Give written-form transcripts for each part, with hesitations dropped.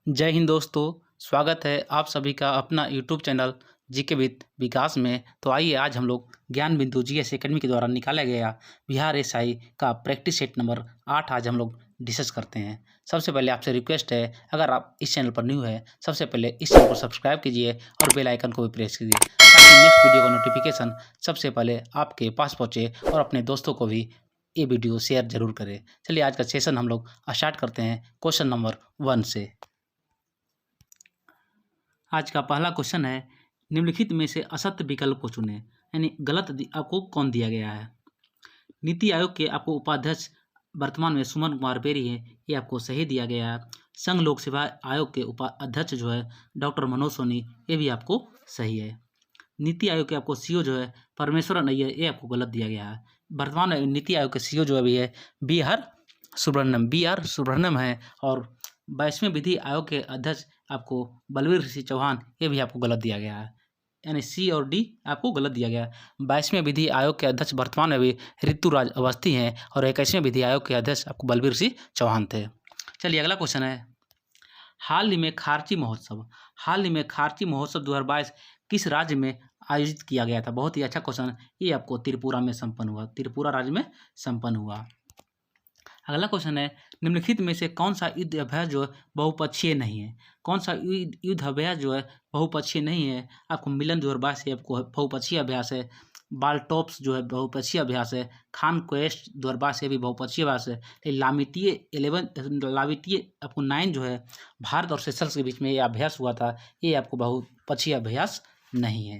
जय हिंद दोस्तों। स्वागत है आप सभी का अपना यूट्यूब चैनल जीके विद विकास में। तो आइए आज हम लोग ज्ञान बिंदु जीएस एकेडमी के द्वारा निकाला गया बिहार एसआई का प्रैक्टिस सेट नंबर 8 आज हम लोग डिस्कस करते हैं। सबसे पहले आपसे रिक्वेस्ट है, अगर आप इस चैनल पर न्यू है, सबसे पहले इस चैनल को सब्सक्राइब कीजिए और बेल आइकन को भी प्रेस कीजिए ताकि नेक्स्ट वीडियो का नोटिफिकेशन सबसे पहले आपके पास पहुँचे और अपने दोस्तों को भी ये वीडियो शेयर जरूर करें। चलिए आज का सेशन हम लोग स्टार्ट करते हैं क्वेश्चन नंबर 1 से। आज का पहला क्वेश्चन है, निम्नलिखित में से असत्य विकल्प को चुनें। यानी गलत आपको कौन दिया गया है। नीति आयोग के आपको उपाध्यक्ष वर्तमान में सुमन कुमार बेरी है, ये आपको सही दिया गया है। संघ लोक सेवा आयोग के उपाध्यक्ष जो है डॉक्टर मनोज सोनी, ये भी आपको सही है। नीति आयोग के आपको सीईओ जो है परमेश्वरन अय्यर, ये आपको गलत दिया गया है। वर्तमान में नीति आयोग के सीईओ जो अभी है बी आर सुब्रह्मण्यम है। और 22वें विधि आयोग के अध्यक्ष आपको बलवीर सिंह चौहान, ये भी आपको गलत दिया गया है। यानी सी और डी आपको गलत दिया गया है। 22वें विधि आयोग के अध्यक्ष वर्तमान में भी ऋतुराज अवस्थी हैं और 21वें विधि आयोग के अध्यक्ष आपको बलवीर सिंह चौहान थे। चलिए अगला क्वेश्चन है, हाल ही में खारची महोत्सव 2022 किस राज्य में आयोजित किया गया था। बहुत ही अच्छा क्वेश्चन, ये आपको त्रिपुरा में संपन्न हुआ, त्रिपुरा राज्य में संपन्न हुआ। अगला क्वेश्चन है, निम्नलिखित में से कौन सा युद्ध अभ्यास जो है बहुपक्षीय नहीं है। कौन सा युद्ध अभ्यास जो है बहुपक्षीय नहीं है। आपको मिलन 2022 ये आपको बहुपक्षीय अभ्यास है। बालटॉप्स जो है बहुपक्षीय अभ्यास है। खान क्वेस्ट 2022 ये भी बहुपक्षीय अभ्यास है। लावितीय आपको 9 जो है भारत और सेशल्स के बीच में ये अभ्यास हुआ था, ये आपको बहुपक्षीय अभ्यास नहीं है।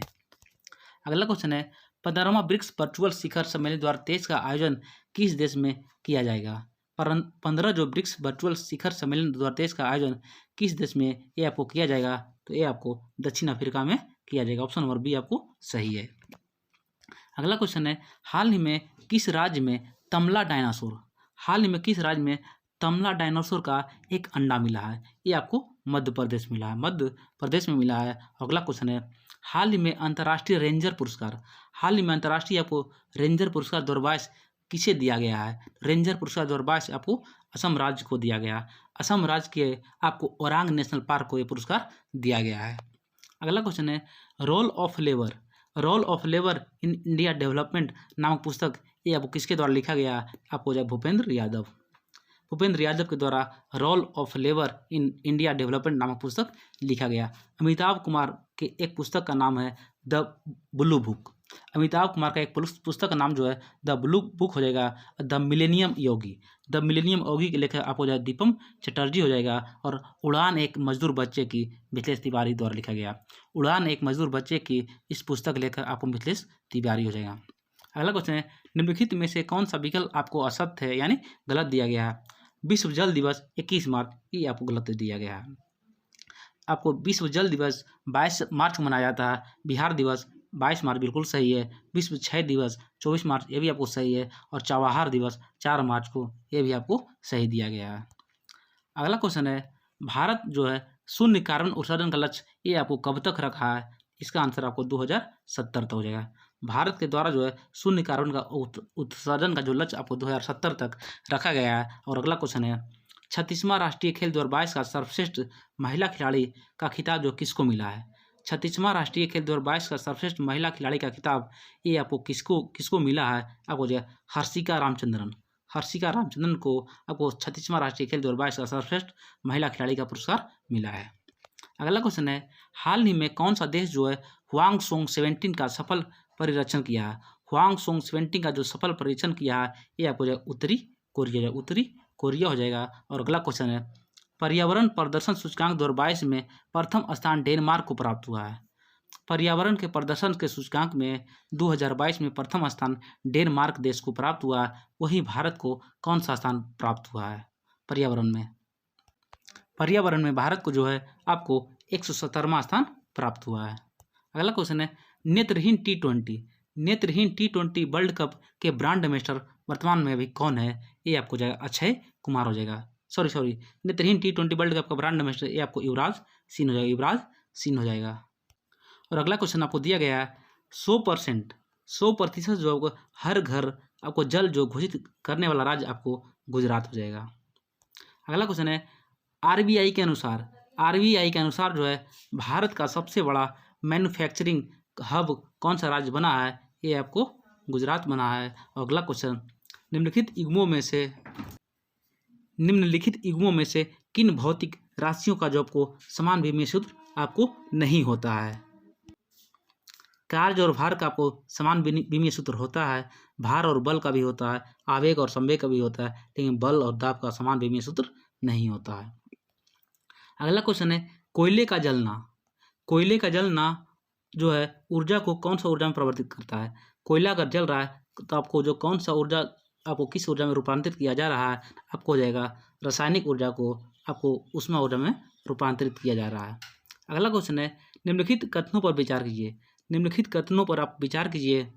अगला क्वेश्चन है, 15वां ब्रिक्स वर्चुअल शिखर सम्मेलन 2023 का आयोजन किस देश में किया जाएगा। 15 जो ब्रिक्स वर्चुअल शिखर सम्मेलन 2023 का आयोजन किस देश में ये आपको किया जाएगा, तो ये आपको दक्षिण अफ्रीका में किया जाएगा। ऑप्शन नंबर बी आपको सही है। अगला क्वेश्चन है, हाल ही में किस राज्य में तमला डायनासोर का एक अंडा मिला है। ये आपको मध्य प्रदेश मिला है, मध्य प्रदेश में मिला है। अगला क्वेश्चन है, हाल ही में अंतर्राष्ट्रीय रेंजर पुरस्कार आपको रेंजर पुरस्कार 2022 किसे दिया गया है। रेंजर पुरस्कार 2022 आपको असम राज्य को दिया गया। असम राज्य के आपको ओरांग नेशनल पार्क को ये पुरस्कार दिया गया है। अगला क्वेश्चन है, role of labour in India development नामक पुस्तक ये आपको किसके द्वारा लिखा गया। आपको जो भूपेंद्र यादव के द्वारा role of labour in India development नामक पुस्तक लिखा गया। अमिताभ कुमार के एक पुस्तक का नाम है the blue book. Amitabh Kumar का एक पुस्तक का नाम जो है द ब्लू बुक हो जाएगा द मिलेनियम योगी के लेखक आपको जो है दीपम चटर्जी हो जाएगा। और उड़ान एक मजदूर बच्चे की मिथिलेश तिवारी द्वारा लिखा गया। उड़ान एक मजदूर बच्चे की इस पुस्तक लेखक आपको मिथिलेश तिवारी हो जाएगा। अगला क्वेश्चन है, निम्नलिखित में से कौन सा विकल्प आपको असत्य है यानी गलत दिया गया है। विश्व जल दिवस 21 मार्च ये आपको गलत दिया गया है। आपको विश्व जल दिवस 22 मार्च को मनाया जाता है। बिहार दिवस 22 मार्च बिल्कुल सही है। विश्व क्षय दिवस 24 मार्च ये भी आपको सही है। और चबहार दिवस 4 मार्च को ये भी आपको सही दिया गया है। अगला क्वेश्चन है, भारत जो है शून्य कार्बन उत्सर्जन का लक्ष्य ये आपको कब तक रखा है। इसका आंसर आपको 2070 तक हो जाएगा। भारत के द्वारा जो है शून्य कार्बन का उत्सर्जन का जो लक्ष्य आपको 2070 तक रखा गया है। और अगला क्वेश्चन है, 36वां राष्ट्रीय खेल 2022 का सर्वश्रेष्ठ महिला खिलाड़ी का खिताब जो किसको मिला है। 36वां राष्ट्रीय खेल 2022 का सर्वश्रेष्ठ महिला खिलाड़ी का खिताब ये आपको किसको मिला है। आपको जो है हर्षिका रामचंद्रन को आपको 36वां राष्ट्रीय खेल 2022 का सर्वश्रेष्ठ महिला खिलाड़ी का पुरस्कार मिला है। अगला क्वेश्चन है, हाल ही में कौन सा देश जो है ह्वांगसोंग 17 का सफल परिरक्षण किया है। ह्वांगसोंग 17 का जो सफल परीक्षण किया है ये आपको जो है उत्तरी कोरिया हो जाएगा। और अगला क्वेश्चन है, पर्यावरण प्रदर्शन सूचकांक 2022 में प्रथम स्थान डेनमार्क को प्राप्त हुआ है। पर्यावरण के प्रदर्शन के सूचकांक में 2022 में प्रथम स्थान डेनमार्क देश को प्राप्त हुआ। वहीं भारत को कौन सा स्थान प्राप्त हुआ है पर्यावरण में भारत को जो है आपको 117वां स्थान प्राप्त हुआ है। अगला क्वेश्चन है, नेत्रहीन टी20 वर्ल्ड कप के ब्रांड एम्बेसडर वर्तमान में अभी कौन है। ये आपको जाएगा अक्षय कुमार हो जाएगा। सॉरी नेत्रहीन टी20 वर्ल्ड कप का ब्रांड एम्बेसडर ये आपको युवराज सिंह हो जाएगा। और अगला क्वेश्चन आपको दिया गया है, 100% जो आपको हर घर आपको जल जो घोषित करने वाला राज्य आपको गुजरात हो जाएगा। अगला क्वेश्चन है, आरबीआई के अनुसार आरबीआई के अनुसार जो है भारत का सबसे बड़ा मैन्युफैक्चरिंग हब कौन सा राज्य बना है? ये आपको गुजरात बना है। और अगला क्वेश्चन, निम्नलिखित युग्मों में से किन भौतिक राशियों का जो आपको समान विमीय सूत्र आपको नहीं होता है? कार्य और भार का आपको समान विमीय सूत्र होता है, भार और बल का भी होता है, आवेग और संवेग का भी होता है, लेकिन बल और दाब का समान विमीय सूत्र नहीं होता है। अगला क्वेश्चन है, कोयले का जलना जो है ऊर्जा को कौन सा ऊर्जा में परिवर्तित करता है? कोयला अगर जल रहा है तो आपको जो कौन सा ऊर्जा आपको किस ऊर्जा में रूपांतरित किया जा रहा है? आपको हो जाएगा रासायनिक ऊर्जा को आपको ऊष्मा ऊर्जा में रूपांतरित किया जा रहा है। अगला क्वेश्चन है, निम्नलिखित कथनों पर विचार कीजिए। निम्नलिखित कथनों पर आप विचार कीजिए।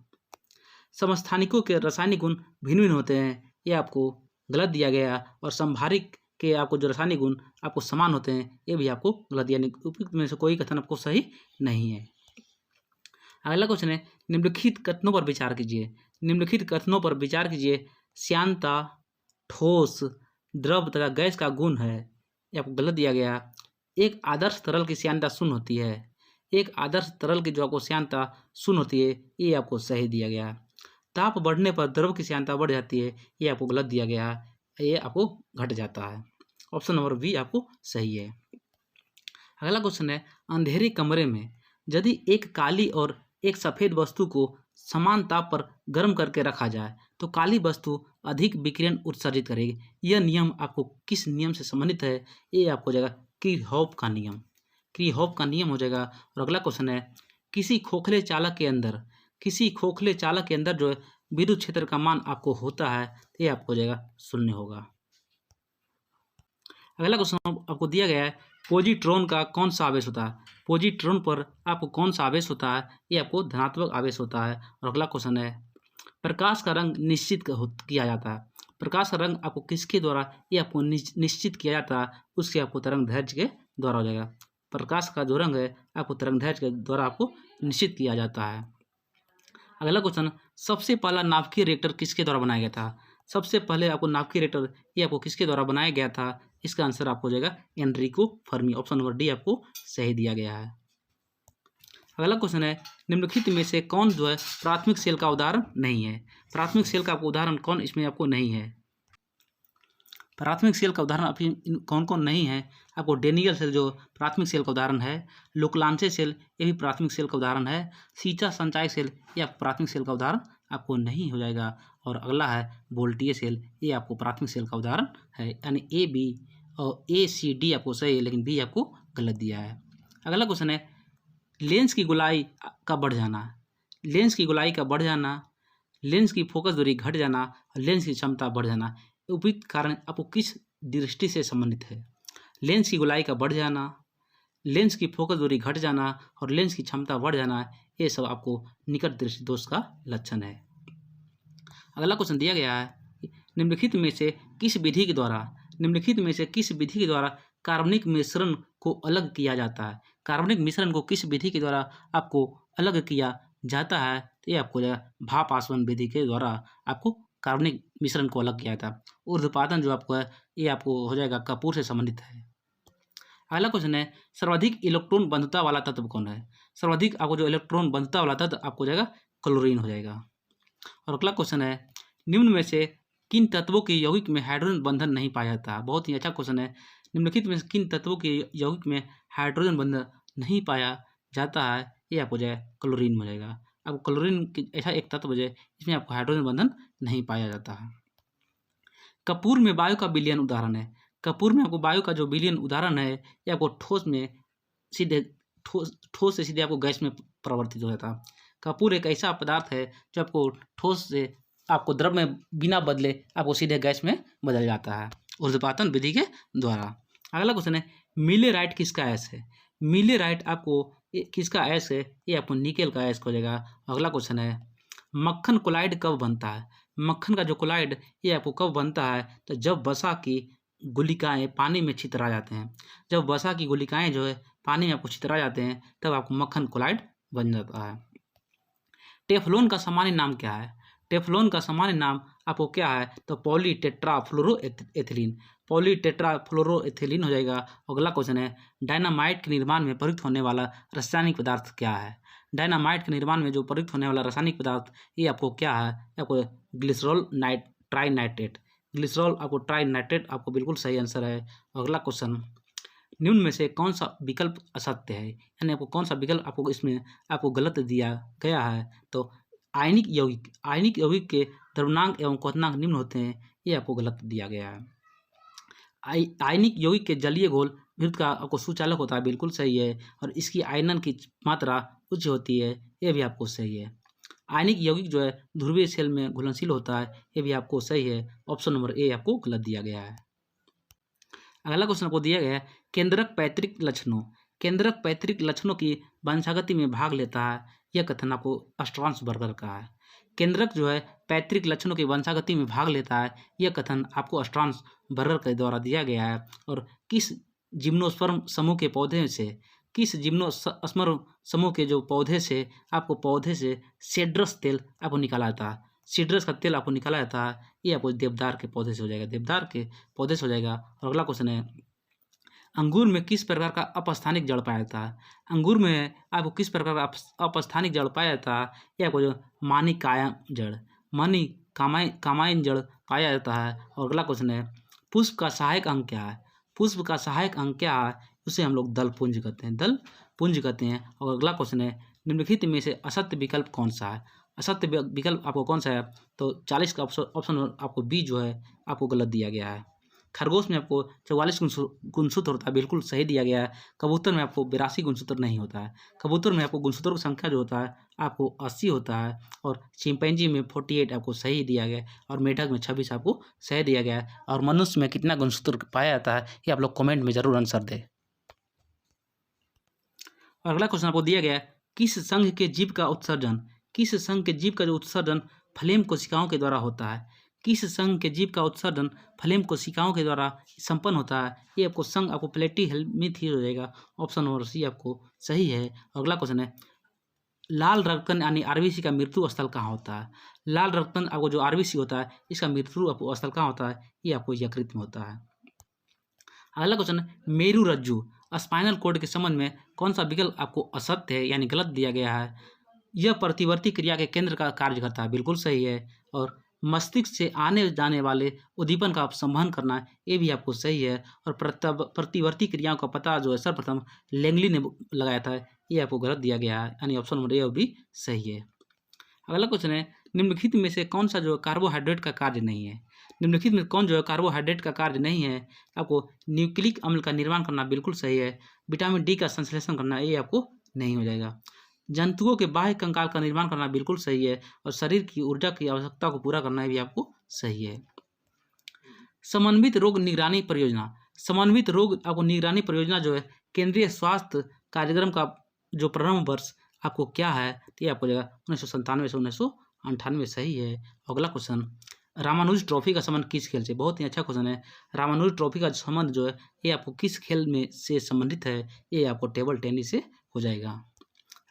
समस्थानिकों के रासायनिक गुण भिन्न भिन्न होते हैं, ये आपको गलत दिया गया। और समभारिक के आपको जो रासायनिक गुण आपको समान होते हैं, ये भी आपको गलत दिया। उपयुक्त में से कोई कथन आपको सही नहीं है। अगला क्वेश्चन है, निम्नलिखित कथनों पर विचार कीजिए। निम्नलिखित कथनों पर विचार कीजिए। श्यानता ठोस, द्रव तथा गैस का गुण है, ये आपको गलत दिया गया। एक आदर्श तरल की श्यानता शून्य होती है। एक आदर्श तरल की जो आपको श्यानता शून्य होती है, ये आपको सही दिया गया। ताप बढ़ने पर द्रव की श्यानता बढ़ जाती है, ये आपको गलत दिया गया। ये आपको घट जाता है। ऑप्शन नंबर बी आपको सही है। अगला क्वेश्चन है, अंधेरे कमरे में यदि एक काली और एक सफ़ेद वस्तु को समान ताप पर गर्म करके रखा जाए तो काली वस्तु अधिक विकिरण उत्सर्जित करेगी। यह नियम आपको किस नियम से संबंधित है? ये आपको हो जाएगा किरचॉफ का नियम। किरचॉफ का नियम हो जाएगा। और अगला क्वेश्चन है, किसी खोखले चालक के अंदर जो है विद्युत क्षेत्र का मान आपको होता है, तो ये आपको हो जाएगा 0 होगा। अगला क्वेश्चन आपको दिया गया है, पॉजिट्रॉन का कौन सा आवेश होता है? पॉजिट्रॉन पर आपको कौन सा आवेश होता है? ये आपको धनात्मक आवेश होता है। और अगला क्वेश्चन है, प्रकाश का रंग निश्चित किया जाता है। प्रकाश का रंग आपको किसके द्वारा ये आपको निश्चित किया जाता है? उसके आपको तरंगदैर्घ्य के द्वारा हो जाएगा। प्रकाश का जो रंग है आपको तरंगदैर्घ्य के द्वारा आपको निश्चित किया जाता है। अगला क्वेश्चन, सबसे पहला नाभिकीय रिएक्टर किसके द्वारा बनाया गया था? सबसे पहले आपको नाभिकीय रिएक्टर ये आपको किसके द्वारा बनाया गया था? इसका आंसर आपको हो जाएगा Enrico Fermi. Option number D आपको सही दिया गया है। अगला क्वेश्चन है, निम्नलिखित में से कौन जो है प्राथमिक सेल का उदाहरण नहीं है? प्राथमिक सेल का आपको उदाहरण कौन इसमें आपको नहीं है? प्राथमिक सेल का उदाहरण अभी कौन कौन नहीं है? आपको डेनियल सेल जो प्राथमिक सेल का उदाहरण है, लुकलांसे सेल ये भी प्राथमिक सेल का उदाहरण है, सीचा संचायक सेल ये आपको प्राथमिक सेल का उदाहरण आपको नहीं हो जाएगा। और अगला है वोल्टीय सेल, ये आपको प्राथमिक सेल का उदाहरण है। यानी ए बी और ए सी डी आपको सही है, लेकिन बी आपको गलत दिया है। अगला क्वेश्चन है, लेंस की गोलाई का बढ़ जाना, लेंस की गोलाई का बढ़ जाना, लेंस की फोकस दूरी घट जाना और लेंस की क्षमता बढ़ जाना, उपयुक्त कारण आपको किस दृष्टि से संबंधित है? लेंस की गोलाई का बढ़ जाना, लेंस की फोकस दूरी घट जाना और लेंस की क्षमता बढ़ जाना, ये सब आपको निकट दृष्टि दोष का लक्षण है। अगला क्वेश्चन दिया गया है, निम्नलिखित में से किस विधि के द्वारा कार्बनिक मिश्रण को अलग किया जाता है? कार्बनिक मिश्रण को किस विधि के द्वारा आपको अलग किया जाता है? तो ये आपको भाप आसवन विधि के द्वारा आपको कार्बनिक मिश्रण को अलग किया जाता है। ऊर्ध्वपातन जो आपको है ये आपको हो जाएगा कपूर से संबंधित है। अगला क्वेश्चन है, सर्वाधिक इलेक्ट्रॉन बंधुता वाला तत्व कौन है? सर्वाधिक आपको जो इलेक्ट्रॉन बंधुता वाला तत्व आपको हो जाएगा क्लोरीन हो जाएगा। और अगला क्वेश्चन है, निम्न में से किन तत्वों के यौगिक में हाइड्रोजन बंधन नहीं पाया जाता? बहुत ही अच्छा क्वेश्चन है। निम्नलिखित में से किन तत्वों के यौगिक में हाइड्रोजन बंधन नहीं पाया जाता है? ये आपको जाए क्लोरीन हो जाएगा। आपको क्लोरीन ऐसा एक तत्व है इसमें आपको हाइड्रोजन बंधन नहीं पाया जाता है। कपूर में वायु का विलयन उदाहरण है। कपूर में आपको वायु का जो विलयन उदाहरण है ये आपको ठोस से सीधे आपको गैस में परिवर्तित हो जाता है। कपूर एक ऐसा पदार्थ है जो आपको ठोस से आपको द्रव में बिना बदले आपको सीधे गैस में बदल जाता है ऊर्ध्वपातन विधि के द्वारा। अगला क्वेश्चन है, मिलेराइट किसका अयस्क है? मिलेराइट आपको किसका अयस्क है? ये आपको निकेल का अयस्क हो जाएगा। अगला क्वेश्चन है, मक्खन कोलाइड कब बनता है? मक्खन का जो कोलाइड ये आपको कब बनता है? तो जब वसा की गुलिकाएँ पानी में छितरा जाते हैं। जब वसा की गुलिकाएँ जो है पानी में आपको छितरा जाते हैं तब आपको मक्खन कोलाइड बन जाता है। टेफ्लॉन का सामान्य नाम क्या है? टेफ्लॉन का सामान्य नाम आपको क्या है, तो पॉलीटेट्राफ्लोरोएथिलीन, पॉलीटेट्राफ्लोरोएथिलीन हो जाएगा। अगला क्वेश्चन है, डायनामाइट के निर्माण में प्रयुक्त होने वाला रासायनिक पदार्थ क्या है। डायनामाइट के निर्माण में जो प्रयुक्त होने वाला रासायनिक पदार्थ ये आपको क्या है, आपको ग्लिसरॉल ट्राइनाइट्रेट, ग्लिसरॉल आपको ट्राइनाइट्रेट आपको बिल्कुल सही आंसर है। अगला क्वेश्चन, निम्न में से कौन सा विकल्प असत्य है, यानी आपको कौन सा विकल्प आपको इसमें आपको गलत दिया गया है, तो आयनिक यौगिक के द्रव्यनांक एवं क्वथनांक निम्न होते हैं, ये आपको गलत दिया गया है। आयनिक यौगिक के जलीय घोल विद्युत का आपको सुचालक होता है, बिल्कुल सही है। और इसकी आयनन की मात्रा उच्च होती है, ये भी आपको सही है। आयनिक यौगिक जो है ध्रुवीय सेल में घुलनशील होता है, ये भी आपको सही है। ऑप्शन नंबर ए आपको गलत दिया गया है। अगला क्वेश्चन आपको दिया गया है, केंद्रक पैतृक लक्षणों, केंद्रक पैतृक लक्षणों की वंशागति में भाग लेता है, यह कथन आपको स्ट्रासबर्गर का है। केंद्रक जो है पैतृक लक्षणों की वंशागति में भाग लेता है, यह कथन आपको स्ट्रासबर्गर के द्वारा दिया गया है। और किस जिम्नोस्पर्म समूह के पौधे से, किस जिम्नोस्पर्म समूह के जो पौधे से आपको पौधे से सीड्रस तेल आपको निकाला जाता है, सीड्रस का तेल आपको निकाला जाता है, ये आपको देवदार के पौधे से हो जाएगा, देवदार के पौधे से हो जाएगा। और अगला क्वेश्चन है, अंगूर में किस प्रकार का अपस्थानिक जड़ पाया जाता है। अंगूर में आपको किस प्रकार का अपस्थानिक जड़ पाया जाता है, ये आपको जो मानिकायम जड़, कामायन जड़ पाया जाता है। और अगला क्वेश्चन है, पुष्प का सहायक अंग क्या है। पुष्प का सहायक अंग क्या है, उसे हम लोग दल पुंज कहते हैं, दल पुंज कहते हैं। और अगला क्वेश्चन है, निम्नलिखित में से असत्य विकल्प कौन सा है। असत्य विकल्प आपको कौन सा है, तो 40 का ऑप्शन आपको बी जो है आपको गलत दिया गया है। खरगोश में आपको 44 गुणसूत्र होता है, बिल्कुल सही दिया गया है। कबूतर में आपको 82 गुणसूत्र नहीं होता है। कबूतर में आपको गुणसूत्रों की संख्या जो होता है आपको 80 होता है। और चिंपैंजी में 48 आपको सही दिया गया है। और मेढक में 26 आपको सही दिया गया है। और मनुष्य में कितना गुणसूत्र पाया जाता है, ये आप लोग कमेंट में जरूर आंसर दें। और अगला क्वेश्चन आपको दिया गया है, किस संघ के जीव का उत्सर्जन, किस संघ के जीव का जो उत्सर्जन फ्लेम कोशिकाओं के द्वारा होता है। किस संघ के जीव का उत्सर्जन फ्लेम कोशिकाओं के द्वारा संपन्न होता है, ये आपको संघ आपको प्लेटीहेल्मिंथ हो जाएगा। ऑप्शन नंबर सी आपको सही है। अगला क्वेश्चन है, लाल रक्तकण यानी आरबीसी का मृत्यु स्थल कहाँ होता है। लाल रक्तकण आपको जो आरबीसी होता है इसका मृत्यु आपको स्थल कहाँ होता है, ये आपको यकृत में होता है। अगला क्वेश्चन, मेरु रज्जु स्पाइनल कोड के संबंध में कौन सा विकल्प आपको असत्य है यानी गलत दिया गया है। यह प्रतिवर्ती क्रिया के केंद्र का कार्य करता है, बिल्कुल सही है। और मस्तिष्क से आने जाने वाले उद्दीपन का संवहन करना, ये भी आपको सही है। और प्रतिवर्ती क्रियाओं का पता जो है सर्वप्रथम लैंगली ने लगाया था, ये आपको गलत दिया गया है, यानी ऑप्शन नंबर ए भी सही है। अगला क्वेश्चन है, निम्नलिखित में से कौन सा जो कार्बोहाइड्रेट का कार्य नहीं है। निम्नलिखित में कौन जो है कार्बोहाइड्रेट का कार्य नहीं है, आपको न्यूक्लिक अम्ल का निर्माण करना, बिल्कुल सही है। विटामिन डी का संश्लेषण करना, ये आपको नहीं हो जाएगा। जंतुओं के बाह्य कंकाल का निर्माण करना, बिल्कुल सही है। और शरीर की ऊर्जा की आवश्यकता को पूरा करना भी आपको सही है। समन्वित रोग निगरानी परियोजना, समन्वित रोग आपको निगरानी परियोजना जो है केंद्रीय स्वास्थ्य कार्यक्रम का जो प्रारंभ वर्ष आपको क्या है, तो ये आपको जाएगा 1997 से 1998 सही है। अगला क्वेश्चन, रामानुज ट्रॉफी का संबंध किस खेल से। बहुत ही अच्छा क्वेश्चन है। रामानुज ट्रॉफी का संबंध जो है ये आपको किस खेल में से संबंधित है, ये आपको टेबल टेनिस से हो जाएगा।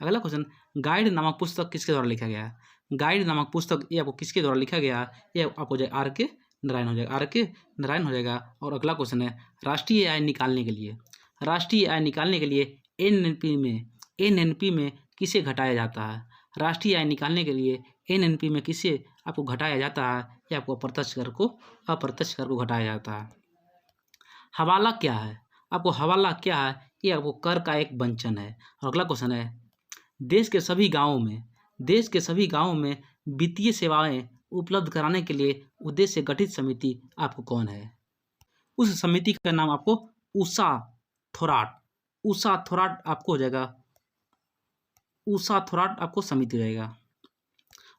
अगला क्वेश्चन, गाइड नामक पुस्तक किसके द्वारा लिखा गया है। गाइड नामक पुस्तक ये आपको किसके द्वारा लिखा गया है, ये आपको जाएगा आर के नारायण हो जाएगा, आर के नारायण हो जाएगा। और अगला क्वेश्चन है, राष्ट्रीय आय निकालने के लिए, राष्ट्रीय आय निकालने के लिए एनएनपी में किसे घटाया जाता है। राष्ट्रीय आय निकालने के लिए एनएनपी में किसे आपको घटाया जाता है, ये आपको अप्रत्यक्ष कर को घटाया जाता है। हवाला क्या है, आपको हवाला क्या है, ये आपको कर का एक वंचन है। और अगला क्वेश्चन है, देश के सभी गांवों में वित्तीय सेवाएं उपलब्ध कराने के लिए उद्देश्य गठित समिति आपको कौन है। उस समिति का नाम आपको उषा थोराट आपको हो जाएगा, उषा थोराट आपको समिति रहेगा।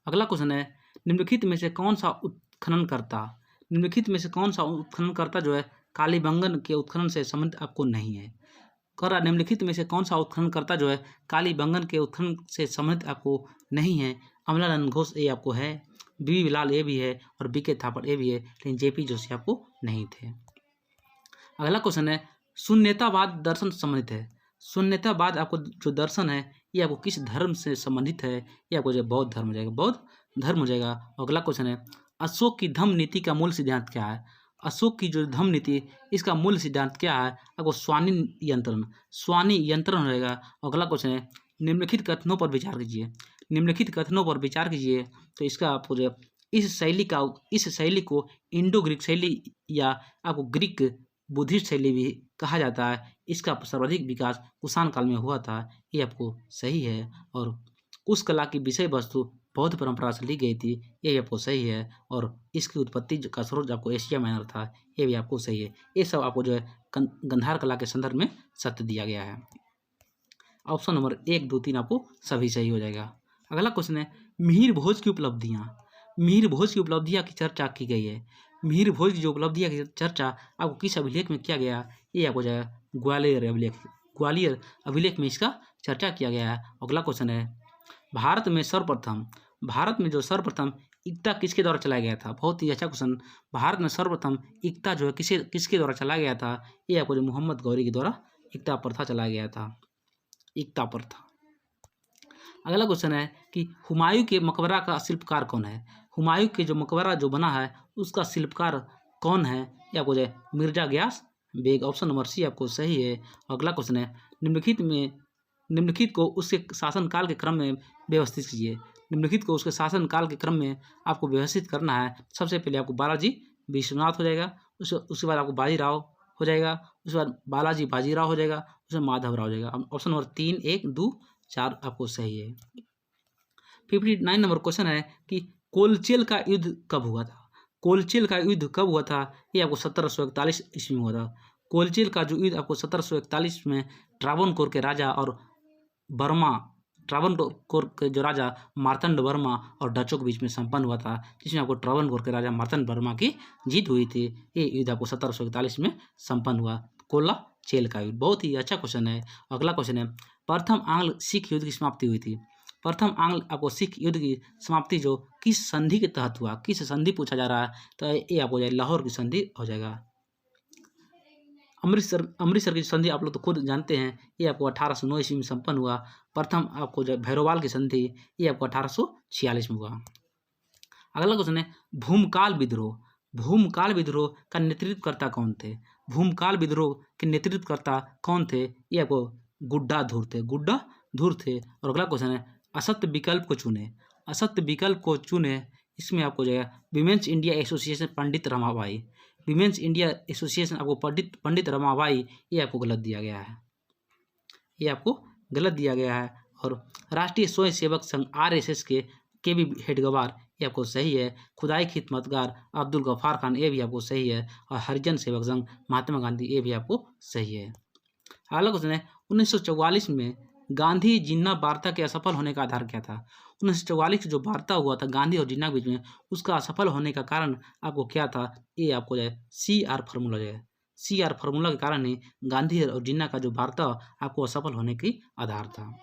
अगला क्वेश्चन है, निम्नलिखित में से कौन सा उत्खननकर्ता जो है कालीबंगन के उत्खनन से संबंधित आपको नहीं है। निम्नलिखित में से कौन सा उत्खननकर्ता जो है कालीबंगन के उत्खनन से संबंधित आपको नहीं है। अमलानंद घोष ए आपको है, बी बिलाल ए भी है, और बी के थापड़ ए भी है, लेकिन जेपी जोशी आपको नहीं थे। अगला क्वेश्चन है, शून्यतावाद दर्शन संबंधित है। शून्यतावाद आपको जो दर्शन है ये आपको किस धर्म से संबंधित है, ये आपको जो बौद्ध धर्म हो जाएगा, बौद्ध धर्म हो जाएगा। अगला क्वेश्चन है अशोक की धम्म नीति का मूल सिद्धांत क्या है? अशोक की जो धम्म नीति इसका मूल सिद्धांत क्या है? आपको स्वानी यंत्रण हो जाएगा। अगला क्वेश्चन है निम्नलिखित कथनों पर विचार कीजिए। निम्नलिखित कथनों पर विचार कीजिए तो इसका आपको जो इस शैली को इंडो ग्रीक शैली या आपको ग्रीक बुद्धिस्ट शैली भी कहा जाता है। इसका सर्वाधिक विकास कुषाण काल में हुआ था, ये आपको सही है। और उस कला की विषय वस्तु बौद्ध परंपरा से ली गई थी, ये भी आपको सही है। और इसकी उत्पत्ति का स्रोत आपको एशिया माइनर था, ये भी आपको सही है। ये सब आपको जो है गंधार कला के संदर्भ में सत्य दिया गया है। ऑप्शन नंबर 1, 2, 3 आपको सभी सही हो जाएगा। अगला क्वेश्चन है मिहिर भोज की उपलब्धियां की चर्चा की गई है। मिहिर भोज की जो उपलब्धियां की चर्चा आपको किस अभिलेख में किया गया? ये आपको जाएगा ग्वालियर अभिलेख में इसका चर्चा किया गया है। अगला क्वेश्चन है भारत में जो सर्वप्रथम इक्ता किसके द्वारा चलाया गया था? बहुत ही अच्छा क्वेश्चन। भारत में सर्वप्रथम इक्ता जो है किसके द्वारा चलाया गया था? ये आपको जो मोहम्मद गौरी के द्वारा इक्ता प्रथा चलाया गया था, इक्ता प्रथा। अगला क्वेश्चन है कि हुमायूं के मकबरा का शिल्पकार कौन है? हुमायूं के जो मकबरा जो बना है उसका शिल्पकार कौन है? ये आपको जो Mirza Ghiyas Beg. Option number C आपको सही है। अगला क्वेश्चन है निम्नलिखित को उसके शासनकाल के क्रम में व्यवस्थित कीजिए। निम्नलिखित को उसके शासनकाल के क्रम में आपको व्यवस्थित करना है। सबसे पहले आपको बालाजी विश्वनाथ हो जाएगा, उसके बाद आपको बाजीराव हो जाएगा, उसके बाद बालाजी बाजीराव हो जाएगा, उसमें माधवराव हो जाएगा। ऑप्शन नंबर 3, 1, 2, 4 आपको सही है। 59 नंबर क्वेश्चन है कि कोलचेल का युद्ध कब हुआ था? कोलचेल का युद्ध कब हुआ था? ये आपको 1741 ईस्वी में हुआ था। कोलचेल का जो युद्ध आपको 1741 में ट्रावनकोर के राजा और ट्रावनकोर के जो राजा मार्तंड वर्मा और डचों के बीच में संपन्न हुआ था, जिसमें आपको ट्रावनकोर के राजा मार्तंड वर्मा की जीत हुई थी। ये युद्ध आपको 1741 में संपन्न हुआ, कोलाचेल का युद्ध। बहुत ही अच्छा क्वेश्चन है। अगला क्वेश्चन है प्रथम आंग्ल सिख युद्ध की समाप्ति हुई थी। प्रथम आंग्ल आपको सिख युद्ध की समाप्ति जो किस संधि के तहत हुआ? किस संधि पूछा जा रहा है तो ये आपको जाए लाहौर की संधि हो जाएगा। अमृतसर की संधि आप लोग तो खुद जानते हैं, ये आपको 1809 ईस्वी में संपन्न हुआ। प्रथम आपको जो भैरोवाल की संधि ये आपको 1846 में हुआ। अगला क्वेश्चन है भूमकाल विद्रोह का नेतृत्वकर्ता कौन थे? भूमकाल विद्रोह के नेतृत्वकर्ता कौन थे? ये आपको गुड्डा धूर थे। और अगला क्वेश्चन है असत्य विकल्प को चुने। इसमें आपको जो है विमेंस इंडिया एसोसिएशन पंडित रमाबाई, विमेंस इंडिया एसोसिएशन आपको पंडित रमाबाई, ये आपको गलत दिया गया है। और राष्ट्रीय स्वयं सेवक संघ RSS के भी हेड गवार, ये आपको सही है। खुदाई खिदमतगार अब्दुल गफ्फार खान, ये भी आपको सही है। और हरिजन सेवक संघ महात्मा गांधी, ये भी आपको सही है। अगला क्वेश्चन है 1944 में गांधी जिन्ना वार्ता के असफल होने का आधार क्या था? 1944 की जो वार्ता हुआ था गांधी और जिन्ना के बीच में, उसका असफल होने का कारण आपको क्या था? ये आपको जाए CR फार्मूला जाए, CR फार्मूला के कारण ही गांधी और जिन्ना का जो वार्ता आपको असफल होने की आधार था।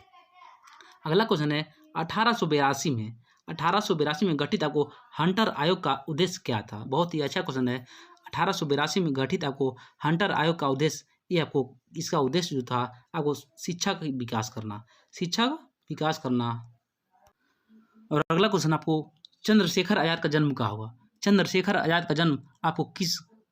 अगला क्वेश्चन है 1882 में गठित आपको हंटर आयोग का उद्देश्य क्या था? बहुत ही अच्छा क्वेश्चन है। 1882 में गठित आपको हंटर आयोग का उद्देश्य, ये आपको इसका उद्देश्य जो था आपको शिक्षा का विकास करना। और अगला क्वेश्चन आपको चंद्रशेखर आजाद का जन्म कहाँ हुआ? चंद्रशेखर आजाद का जन्म आपको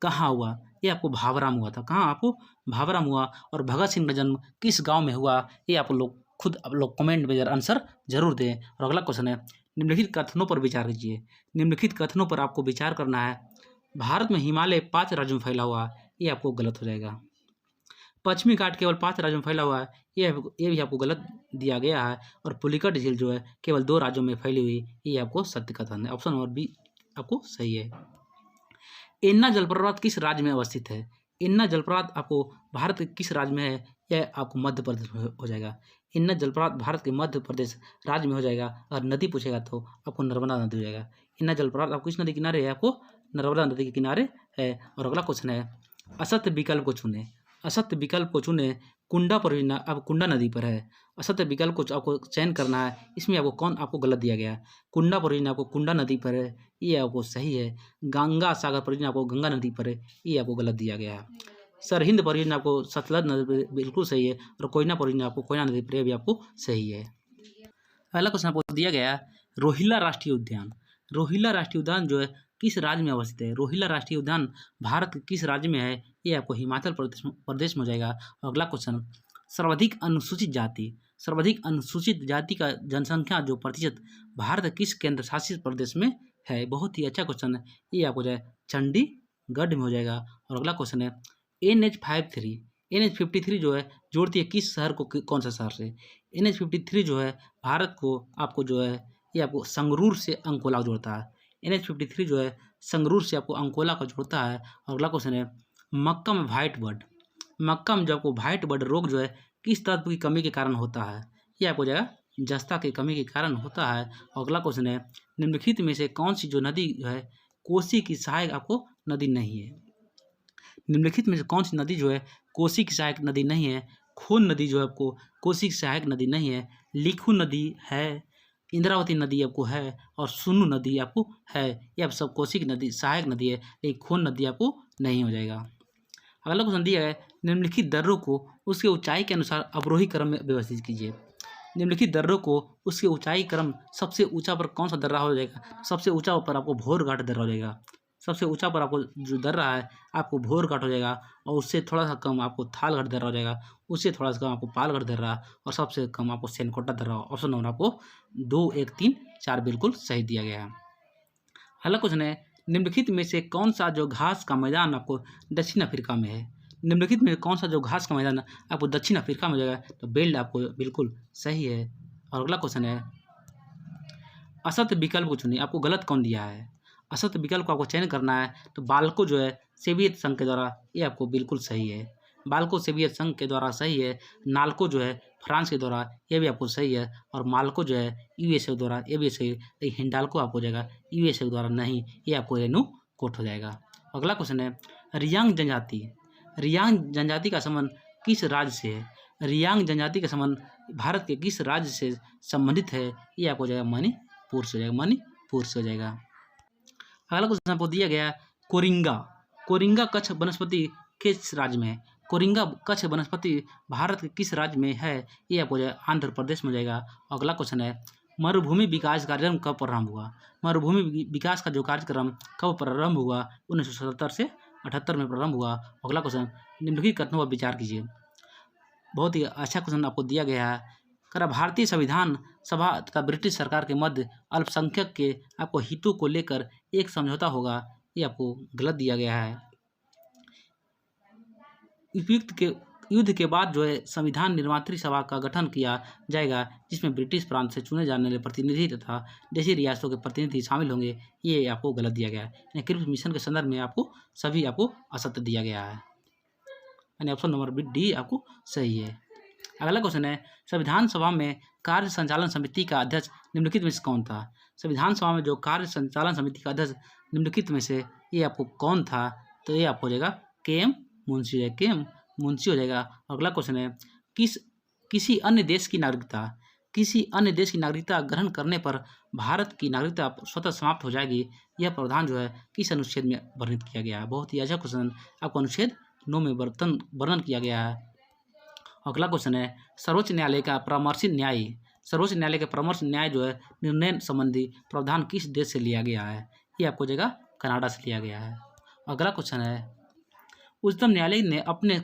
कहाँ हुआ? ये आपको भावराम हुआ था। कहाँ? आपको भावराम हुआ। और भगत सिंह का जन्म किस गांव में हुआ? ये आप लोग कमेंट में आंसर जरूर दें। और अगला क्वेश्चन है निम्नलिखित कथनों पर विचार कीजिए। निम्नलिखित कथनों पर आपको विचार करना है। भारत में हिमालय 5 राज्यों में फैला हुआ, ये आपको गलत हो जाएगा। पश्चिमी घाट केवल 5 राज्यों में फैला हुआ है, ये भी आपको गलत दिया गया है। और पुलिकट झील जो है केवल 2 राज्यों में फैली हुई, ये आपको सत्य कथन है। ऑप्शन नंबर बी आपको सही है। एन्ना जलप्रपात किस राज्य में अवस्थित है? एन्ना जलप्रपात आपको भारत के किस राज्य में है? यह आपको मध्य प्रदेश में हो जाएगा। एन्ना जलप्रपात भारत के मध्य प्रदेश राज्य में हो जाएगा। अगर नदी पूछेगा तो आपको नर्मदा नदी हो जाएगा। एन्ना जलप्रपात आपको किस नदी किनारे है? आपको नर्मदा नदी के किनारे है। और अगला क्वेश्चन है असत्य विकल्प को चुने। कुंडा परियोजना अब कुंडा नदी पर है। असत्य विकल्प को आपको चयन करना है। इसमें आपको गलत दिया गया। कुंडा परियोजना आपको कुंडा नदी पर है, ये आपको सही है। गंगा सागर परियोजना आपको गंगा नदी पर है, ये आपको गलत दिया गया है। सरहिंद परियोजना आपको सतलज नदी पर बिल्कुल सही है। और कोयना परियोजना आपको कोयना नदी पर भी आपको सही है। अगला क्वेश्चन आपको दिया गया रोहिल्ला राष्ट्रीय उद्यान। रोहिल्ला राष्ट्रीय उद्यान जो है किस राज्य में अवस्थित है? रोहिल्ला राष्ट्रीय उद्यान भारत के किस राज्य में है? ये आपको हिमाचल प्रदेश में हो जाएगा। अगला क्वेश्चन, सर्वाधिक अनुसूचित जाति। सर्वाधिक अनुसूचित जाति का जनसंख्या जो प्रतिशत भारत के किस केंद्र शासित प्रदेश में है? बहुत ही अच्छा क्वेश्चन है। ये आपको जाए चंडीगढ़ में हो जाएगा। और अगला क्वेश्चन है NH53। NH53 जो है जोड़ती है किस शहर को कौन सा शहर से? NH53 जो है भारत को आपको जो है ये आपको संगरूर से अंकोला जोड़ता है। NH53 जो है संगरूर से आपको अंकोला को जोड़ता है। और अगला क्वेश्चन है मक्का में व्हाइट बर्ड। मक्का में जो आपको व्हाइट बर्ड रोग जो है किस तत्व की कमी के कारण होता है? ये आपको जाएगा जस्ता की कमी के कारण होता है। और अगला क्वेश्चन है निम्नलिखित में से कौन सी जो नदी जो है कोसी की सहायक आपको नदी नहीं है? निम्नलिखित में से कौन सी नदी जो है कोसी की सहायक नदी नहीं है? खून नदी जो है आपको कोसी की सहायक नदी नहीं है। लिखू नदी है, इंद्रावती नदी आपको है, और सुन्नू नदी आपको है। ये आप सब कोसी की नदी सहायक नदी है, लेकिन खून नदी आपको नहीं हो जाएगा। अगला क्वेश्चन दिया है निम्नलिखित दर्रों को उसके ऊंचाई के अनुसार अवरोही क्रम में व्यवस्थित कीजिए। निम्नलिखित दर्रों को उसके ऊंचाई क्रम सबसे ऊंचा पर कौन सा दर्रा हो जाएगा? सबसे ऊंचा पर आपको भोर घाट दर्रा हो जाएगा। सबसे ऊंचा पर आपको जो दर्रा है आपको भोर घाट हो जाएगा, और उससे थोड़ा सा कम आपको थाल घाट दर्रा हो जाएगा, उससे थोड़ा सा कम आपको पाल घाट दर्रा, और सबसे कम आपको सेनकोटा दर्रा। ऑप्शन नंबर आपको 2, 1, 3, 4 बिल्कुल सही दिया गया है। अगला क्वेश्चन है निम्नलिखित में से कौन सा जो घास का मैदान आपको दक्षिण अफ्रीका में है? निम्नलिखित में कौन सा जो घास का मैदान आपको दक्षिण अफ्रीका में हो जाएगा? तो बेल्ट आपको बिल्कुल सही है। और अगला क्वेश्चन है असत्य विकल्प को चुनिए। आपको गलत कौन दिया है? असत्य विकल्प को आपको चयन करना है। तो बाल्को जो है सोवियत संघ के द्वारा, ये आपको बिल्कुल सही है। बाल्को सोवियत संघ के द्वारा सही है। नाल्को जो है फ्रांस के द्वारा, ये भी आपको सही है। और माल्को जो है USA के द्वारा, ये भी सही है। लेकिन हिंडाल्को आपको हो जाएगा USA के द्वारा नहीं, ये आपको रेनू कोट हो जाएगा। अगला क्वेश्चन है रियांग जनजाति। रियांग जनजाति का संबंध किस राज्य से है? रियांग जनजाति का संबंध भारत के किस राज्य से संबंधित है? ये आपको हो जाएगा मणिपुर से हो जाएगा, मणिपुर से हो जाएगा। अगला क्वेश्चन आपको दिया गया कोरिंगा। कोरिंगा कच्छ वनस्पति किस राज्य में है? कोरिंगा कच्छ वनस्पति भारत के किस राज्य में है? ये आपको जो है आंध्र प्रदेश में जाएगा। अगला क्वेश्चन है मरुभूमि विकास कार्यक्रम कब प्रारंभ हुआ? मरुभूमि विकास का जो कार्यक्रम कब प्रारंभ हुआ? 1977 से 78 में प्रारंभ हुआ। अगला क्वेश्चन निम्नलिखित कथनों पर विचार कीजिए। बहुत ही अच्छा क्वेश्चन आपको दिया गया है। करा भारतीय संविधान सभा तथा ब्रिटिश सरकार के मध्य अल्पसंख्यक के आपको हितों को लेकर एक समझौता होगा, ये आपको गलत दिया गया है। उपयुक्त के युद्ध के बाद जो है संविधान निर्मात्री सभा का गठन किया जाएगा, जिसमें ब्रिटिश प्रांत से चुने जाने वाले प्रतिनिधि तथा देशी रियासतों के प्रतिनिधि शामिल होंगे, ये आपको गलत दिया गया है। यानी क्रिप्स मिशन के संदर्भ में आपको सभी आपको असत्य दिया गया है, यानी ऑप्शन नंबर D आपको सही है। अगला क्वेश्चन है संविधान सभा में कार्य संचालन समिति का अध्यक्ष निम्नलिखित में से कौन था? संविधान सभा में जो कार्य संचालन समिति का अध्यक्ष निम्नलिखित में से ये आपको कौन था? तो ये आपको हो जाएगा KM मुंशी हो जाएगा, KM मुंशी हो जाएगा। अगला क्वेश्चन है किसी अन्य देश की नागरिकता ग्रहण करने पर भारत की नागरिकता स्वतः समाप्त हो जाएगी, यह प्रावधान जो है किस अनुच्छेद में वर्णित किया गया है? बहुत ही अच्छा क्वेश्चन, आपको अनुच्छेद 9 में वर्णन किया गया है। अगला क्वेश्चन है सर्वोच्च न्यायालय का परामर्शित न्याय। सर्वोच्च न्यायालय का परामर्श न्याय जो है निर्णय संबंधी प्रावधान किस देश से लिया गया है? ये आपको जगह कनाडा से लिया गया है। अगला क्वेश्चन है उच्चतम न्यायालय ने अपने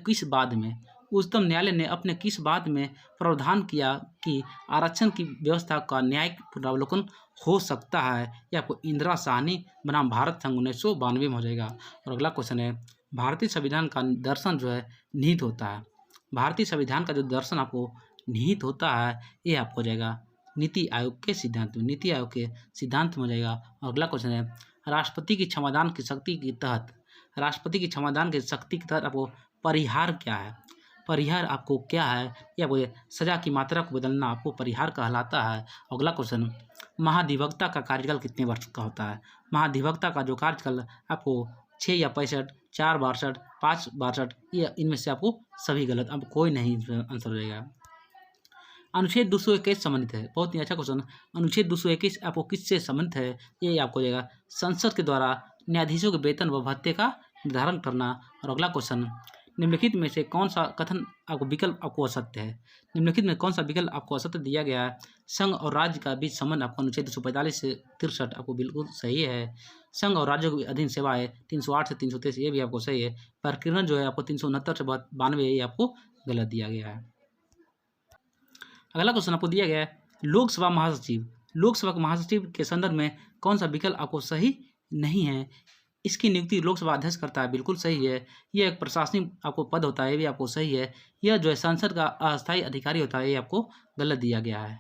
किस बात में प्रावधान किया कि आरक्षण की व्यवस्था का न्यायिक पुनरावलोकन हो सकता है? ये आपको इंदिरा साहनी बनाम भारत संघ 1992 में हो जाएगा। और अगला क्वेश्चन है भारतीय संविधान का दर्शन जो है निहित होता है। भारतीय संविधान का जो दर्शन आपको निहित होता है, ये आपको हो जाएगा नीति आयोग के सिद्धांत में, नीति आयोग के सिद्धांत में हो जाएगा। अगला क्वेश्चन है राष्ट्रपति की क्षमादान की शक्ति के तहत आपको परिहार क्या है? परिहार आपको क्या है? ये आपको सजा की मात्रा को बदलना आपको परिहार कहलाता है। अगला क्वेश्चन महाधिवक्ता का कार्यकाल कितने वर्ष का होता है? महाधिवक्ता का जो कार्यकाल आपको 6 या 65, 4 62, 5 62, ये इनमें से आपको सभी गलत, अब कोई नहीं आंसर हो जाएगा। अनुच्छेद 221 संबंधित है। बहुत ही अच्छा क्वेश्चन। अनुच्छेद 221 आपको किससे संबंधित है? ये आपको जाएगा संसद के द्वारा न्यायाधीशों के वेतन व भत्ते का निर्धारण करना। और अगला क्वेश्चन निम्नलिखित में से कौन सा कथन आपको विकल्प आपको असत्य है? निम्नलिखित में कौन सा विकल्प आपको असत्य दिया गया है? संघ और राज्य का बीच संबंध आपको अनुच्छेद 245 से 63 आपको बिल्कुल सही है। संघ और राज्यों के अधीन सेवाएं 308 से 333 ये भी आपको सही है। प्रकीर्णन जो है आपको 369 से 92 ये आपको गलत दिया गया है। अगला क्वेश्चन आपको दिया गया है लोकसभा महासचिव। लोकसभा के महासचिव के संदर्भ में कौन सा विकल्प आपको सही नहीं है? इसकी नियुक्ति लोकसभा अध्यक्ष करता है, बिल्कुल सही है। यह एक प्रशासनिक आपको पद होता है, ये भी आपको सही है। यह जो है संसद का अस्थायी अधिकारी होता है, ये आपको गलत दिया गया है।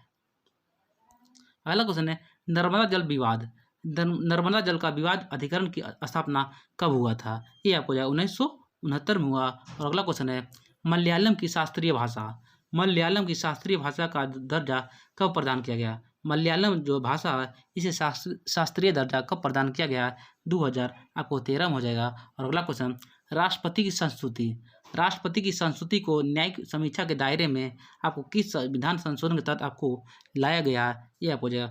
अगला क्वेश्चन है नर्मदा जल विवाद। नर्मदा जल का विवाद अधिकरण की स्थापना कब हुआ था? ये आपको जो है 1969 में हुआ। और अगला क्वेश्चन है मलयालम की शास्त्रीय भाषा। मलयालम की शास्त्रीय भाषा का दर्जा कब प्रदान किया गया? मलयालम जो भाषा है इसे शास्त्रीय दर्जा कब प्रदान किया गया? 2000 आपको 13 में हो जाएगा। और अगला क्वेश्चन राष्ट्रपति की संस्तुति। राष्ट्रपति की संस्तुति को न्यायिक समीक्षा के दायरे में आपको किस संविधान संशोधन के तहत आपको लाया गया है? ये आपको जो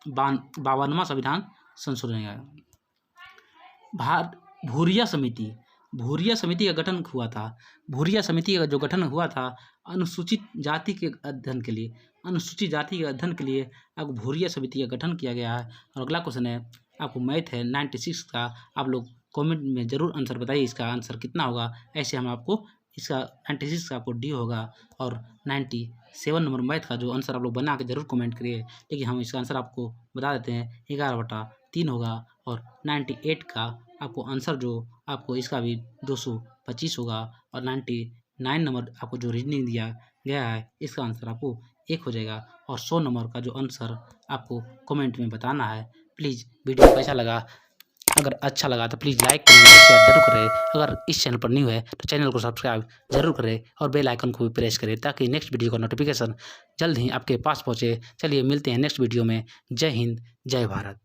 52वां संविधान संशोधन है। भूरिया समिति। भूरिया समिति का गठन हुआ था। भूरिया समिति का जो गठन हुआ था अनुसूचित जाति के अध्ययन के लिए। अनुसूचित जाति के अध्ययन के लिए आपको भूरिया समिति का गठन किया गया है। और अगला क्वेश्चन है आपको मैथ है 96 का। आप लोग कमेंट में ज़रूर आंसर बताइए इसका आंसर कितना होगा। ऐसे हम आपको इसका 96 का आपको डी होगा। और 97 नंबर मैथ का जो आंसर आप लोग बना के ज़रूर कमेंट करिए। लेकिन हम इसका आंसर आपको बता देते हैं 11/3 होगा। और 98 का आपको आंसर जो आपको इसका भी 225 होगा। और 99 नंबर आपको जो रीजनिंग दिया गया है इसका आंसर आपको 1 हो जाएगा। और 100 नंबर का जो आंसर आपको कमेंट में बताना है। प्लीज़ वीडियो कैसा लगा? अगर अच्छा लगा तो प्लीज़ लाइक कमेंट और शेयर जरूर करें। अगर इस चैनल पर न्यू है तो चैनल को सब्सक्राइब जरूर करें और बेल आइकन को भी प्रेस करें ताकि नेक्स्ट वीडियो का नोटिफिकेशन जल्द ही आपके पास पहुँचे। चलिए मिलते हैं नेक्स्ट वीडियो में। जय हिंद, जय भारत।